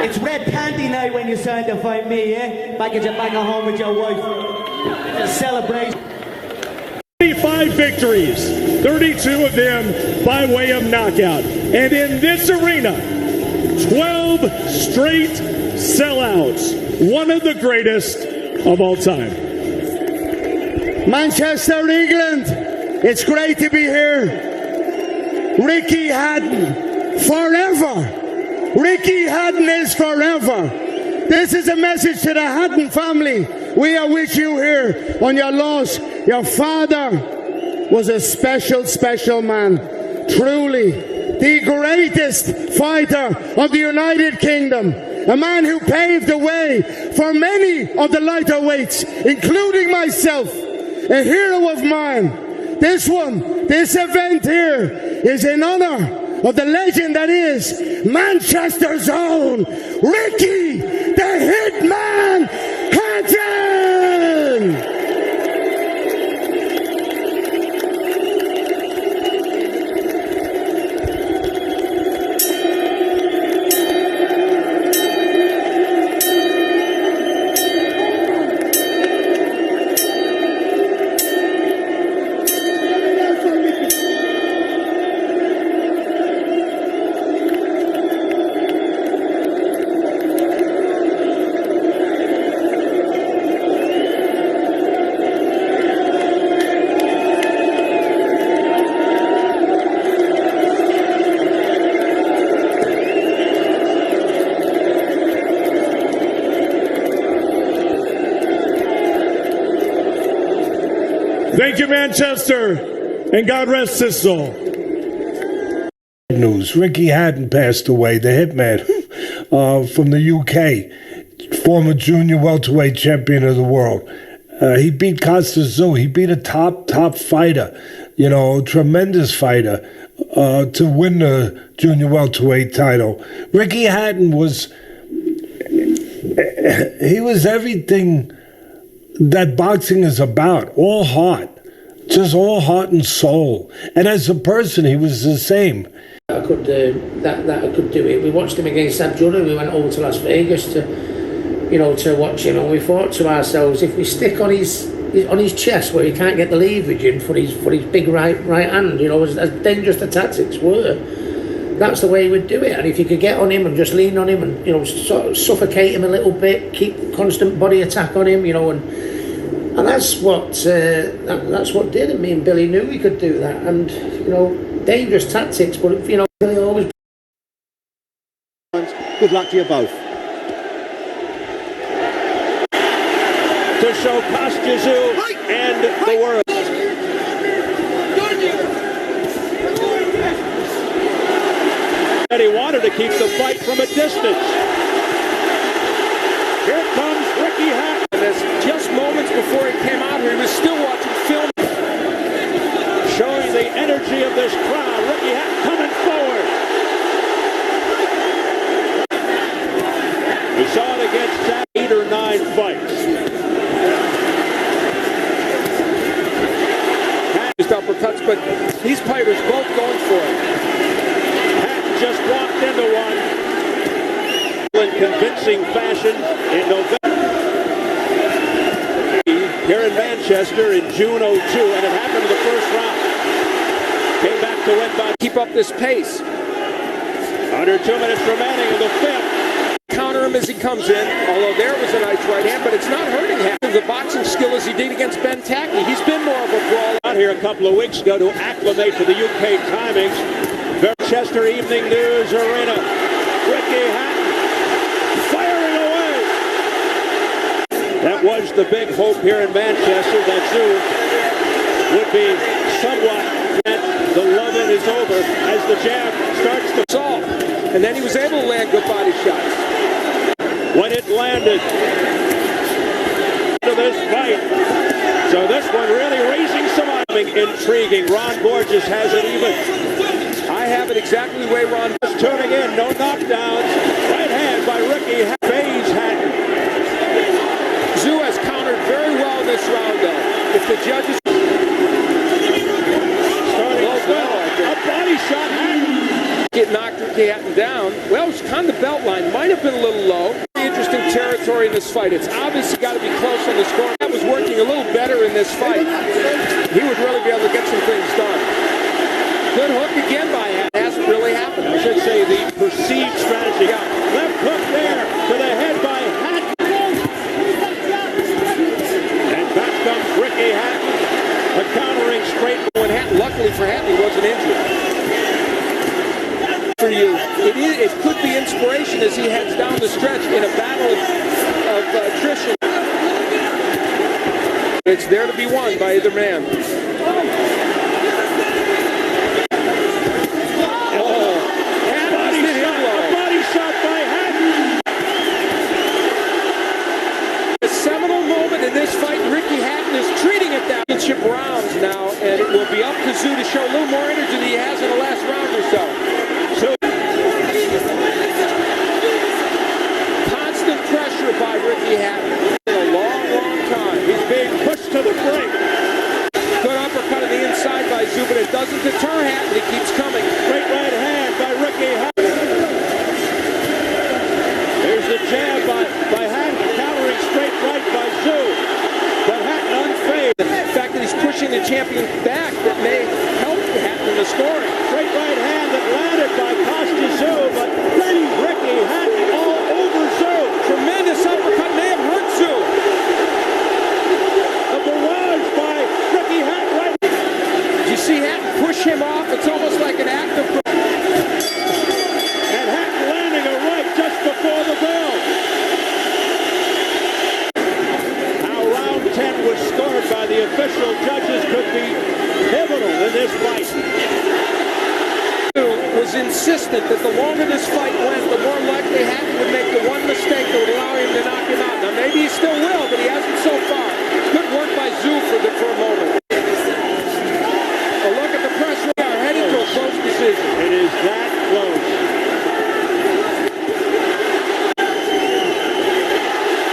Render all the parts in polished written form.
It's red panty night when you signed to fight me, yeah? Back at home with your wife. Just celebrate. 25 victories, 32 of them by way of knockout. And in this arena, 12 straight sellouts. One of the greatest of all time. Manchester, England, it's great to be here. Ricky Hatton, forever. Ricky Hatton is forever. This is a message to the Hatton family. We are with you here on your loss. Your father was a special, special man. Truly, the greatest fighter of the United Kingdom. A man who paved the way for many of the lighter weights, including myself, a hero of mine. This event here is in honor of the legend that is Manchester's own Ricky the Hitman Hatton! Thank you, Manchester, and God rest his soul. News: Ricky Hatton passed away, the Hitman from the UK, former junior welterweight champion of the world. He beat Kosta Tzyu. He beat a top fighter, tremendous fighter, to win the junior welterweight title. Ricky Hatton was everything that boxing is about, all heart, just all heart and soul. And as a person, he was the same. I could do it. We watched him against Abdullah. We went over to Las Vegas to watch him, and we thought to ourselves, if we stick on his chest where he can't get the leverage in for his big right hand, as dangerous the tactics were, that's the way he would do it. And if you could get on him and just lean on him and sort of suffocate him a little bit, keep constant body attack on him, and that's what did it. Me and Billy knew we could do that, and dangerous tactics, but Billy always. Good luck to you both. To show Kosta Tzyu and the world. And he wanted to keep the fight from a distance. Here comes Ricky Hatton. Just moments before he came out here, he was still watching film. Showing the energy of this crowd. Ricky Hatton coming forward. We saw it against 8 or 9 fights. Hatton's uppercuts, but these fighters both going for it. Hatton just walked into one in convincing fashion in November. Here in Manchester in June 02, and it happened in the first round. Came back to win by... Keep up this pace. Under 2 minutes remaining in the fifth. Counter him as he comes in, although there was a nice right hand, but it's not hurting him. The boxing skill as he did against Ben Tackney. He's been more of a brawler. Out here a couple of weeks ago to acclimate to the UK timings. Manchester Evening News Arena. Ricky Hatton firing away. That was the big hope here in Manchester, that Tzyu would be somewhat. The loving is over as the jab starts to solve. And then he was able to land good body shots. When it landed to this fight. So this one really raising some intriguing. Ron Borges has it even. I have it exactly the way Ron is turning in. No knockdowns. Right hand by Ricky Hatton. Tzyu has countered very well this round, though. If the judges starting well, a body shot. Get knocked Ricky Hatton down. Well, it was on the belt line. Might have been a little low. Interesting territory in this fight. It's obviously got to be close on the score. That was working a little better in this fight. He would really be able to get some things done. Good hook again by Hatton. Hasn't really happened. I should say the perceived strategy. Yeah. Left hook there to the head by Hatton. And back comes Ricky Hatton. A countering straight. When Hatton, luckily for Hatton, he wasn't injured. For you, it could be inspiration as he heads down the stretch in a battle of attrition. It's there to be won by either man. Body shot by Hatton. A seminal moment in this fight. Ricky Hatton is treating it that championship rounds now, and it will be up to Tzyu to show a little more energy than he has in the last round or so. Constant pressure by Ricky Hatton in a long, long time. He's being pushed to the brink. Good uppercut on the inside by Tzyu, but it doesn't deter Hatton. He keeps coming. Straight right hand by Ricky Hatton. There's the jab by Hatton, countering straight right by Tzyu. But Hatton unfazed. The fact that he's pushing the champion back that may help Hatton in the scoring. Straight right hand that landed by Kosta Tzyu, but Ricky Hatton all over Tzyu. Tremendous uppercut may have hurt Tzyu. A barrage by Ricky Hatton right. Did you see Hatton push him off? It's almost like an act of... And Hatton landing a right just before the bell. How round 10 was scored by the official judges could be pivotal in this fight. Was insistent that the longer this fight went, the more likely Hatton would make the one mistake that would allow him to knock him out. Now maybe he still will, but he hasn't so far. Good work by Tzyu for a moment. A look at the press. We are heading to a close decision. It is that close.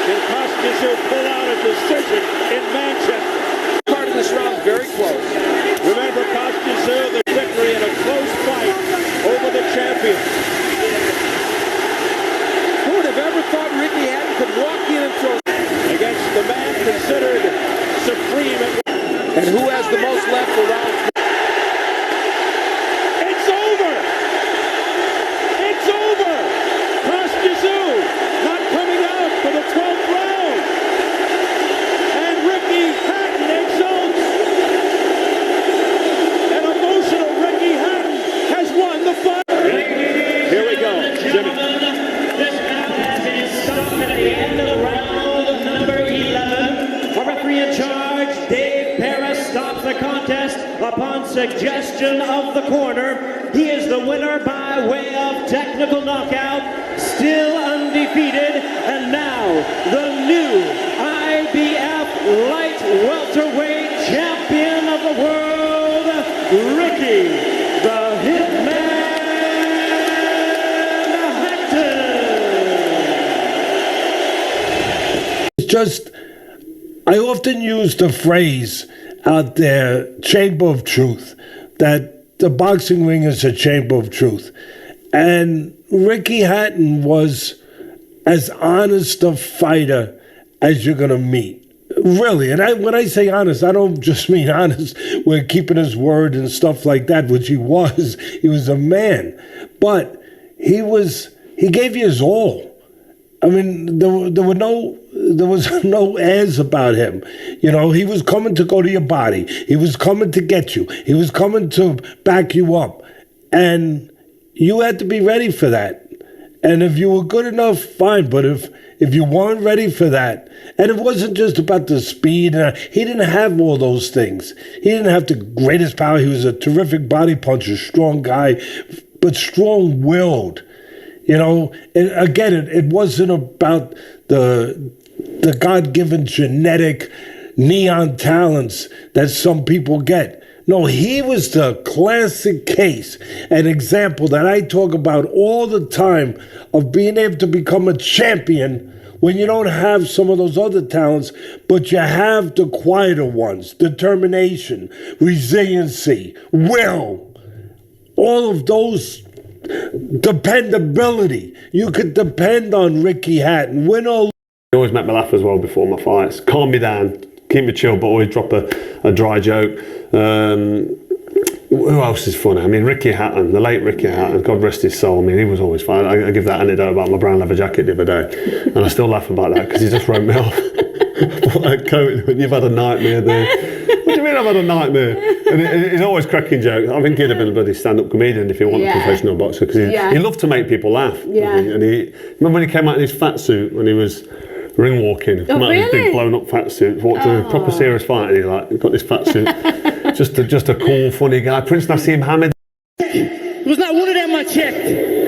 Can Kosta Tzyu pull out a decision in Manchester? Part of this round very close. Remember Kosta Tzyu, the victory in a close fight over the champion. Who would have ever thought Ricky Hatton could walk in and throw against the man considered supreme? And who has the most left for round 3? It's over! It's over! Kosta Tzyu not coming out for the 12th round. And Ricky Hatton exults. An emotional Ricky Hatton has won the fight. Here we go, Jimmy. This round has been stopped at the end of round number 11. Number 3 in charge, Dave Paris, stops the contest upon suggestion of the corner. He is the winner by way of technical knockout, still undefeated, and now the new IBF light welterweight champion of the world, Ricky the Hitman Hatton. Just, I often use the phrase out there, chamber of truth, that the boxing ring is a chamber of truth. And Ricky Hatton was as honest a fighter as you're going to meet. Really, and when I say honest, I don't just mean honest with keeping his word and stuff like that, which he was. He was a man. But he gave you his all. I mean, there was no airs about him. You know, he was coming to go to your body. He was coming to get you. He was coming to back you up. And you had to be ready for that. And if you were good enough, fine. But if you weren't ready for that, and it wasn't just about the speed, he didn't have all those things. He didn't have the greatest power. He was a terrific body puncher, strong guy, but strong-willed. You know, and again, it wasn't about the God-given genetic neon talents that some people get. No, he was the classic case, an example that I talk about all the time of being able to become a champion when you don't have some of those other talents, but you have the quieter ones, determination, resiliency, will. All of those dependability. You could depend on Ricky Hatton. Win or He always make me laugh as well before my fights. Calm me down, keep me chill, but always drop a dry joke. Who else is funny? I mean, Ricky Hatton, the late Ricky Hatton, God rest his soul. I mean, he was always fine. I give that anecdote about my brown leather jacket the other day, and I still laugh about that because he just wrote me off. Like, when you've had a nightmare there. What do you mean I've had a nightmare? And he's always cracking jokes. I think he'd have been a bloody stand-up comedian if he wasn't a professional boxer, because he loved to make people laugh. Yeah. And remember when he came out in his fat suit when he was ring walking, come out in his big blown up fat suit, walked to a proper serious fight, and he got this fat suit. just a cool, funny guy. Prince Nassim Hamid. Was not one of them I checked.